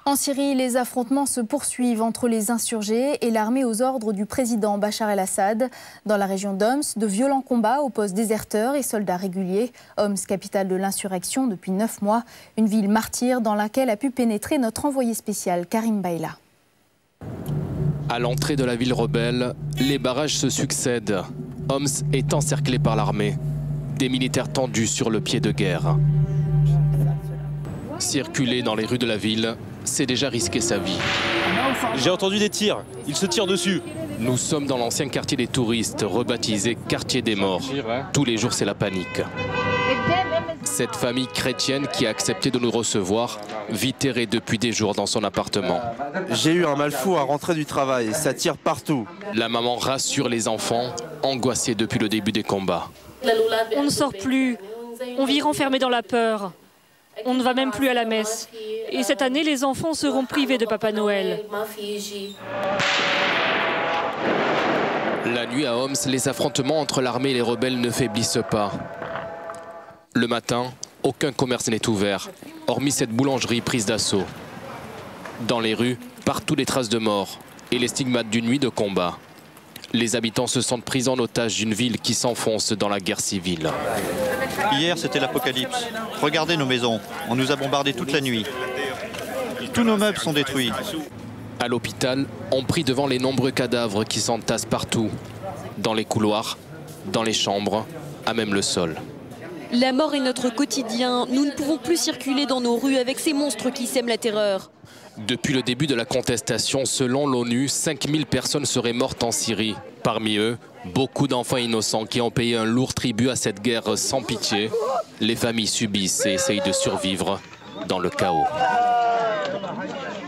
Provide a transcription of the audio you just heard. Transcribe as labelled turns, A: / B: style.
A: En Syrie, les affrontements se poursuivent entre les insurgés et l'armée aux ordres du président Bachar el-Assad. Dans la région d'Homs, de violents combats opposent déserteurs et soldats réguliers. Homs, capitale de l'insurrection depuis 9 mois, une ville martyre dans laquelle a pu pénétrer notre envoyé spécial Karim Baïla.
B: À l'entrée de la ville rebelle, les barrages se succèdent. Homs est encerclé par l'armée. Des militaires tendus sur le pied de guerre. Circuler dans les rues de la ville, c'est déjà risquer sa vie.
C: J'ai entendu des tirs, ils se tirent dessus.
B: Nous sommes dans l'ancien quartier des touristes, rebaptisé quartier des morts. Tous les jours, c'est la panique. Cette famille chrétienne qui a accepté de nous recevoir vit terrée depuis des jours dans son appartement.
D: J'ai eu un mal fou à rentrer du travail, ça tire partout.
B: La maman rassure les enfants, angoissés depuis le début des combats.
E: On ne sort plus, on vit renfermés dans la peur. On ne va même plus à la messe. Et cette année, les enfants seront privés de Papa Noël.
B: La nuit à Homs, les affrontements entre l'armée et les rebelles ne faiblissent pas. Le matin, aucun commerce n'est ouvert, hormis cette boulangerie prise d'assaut. Dans les rues, partout des traces de mort et les stigmates d'une nuit de combat. Les habitants se sentent pris en otage d'une ville qui s'enfonce dans la guerre civile.
F: Hier, c'était l'apocalypse. Regardez nos maisons, on nous a bombardés toute la nuit. Tous nos meubles sont détruits.
B: À l'hôpital, on prie devant les nombreux cadavres qui s'entassent partout. Dans les couloirs, dans les chambres, à même le sol.
G: La mort est notre quotidien. Nous ne pouvons plus circuler dans nos rues avec ces monstres qui sèment la terreur.
B: Depuis le début de la contestation, selon l'ONU, 5000 personnes seraient mortes en Syrie. Parmi eux, beaucoup d'enfants innocents qui ont payé un lourd tribut à cette guerre sans pitié. Les familles subissent et essayent de survivre dans le chaos.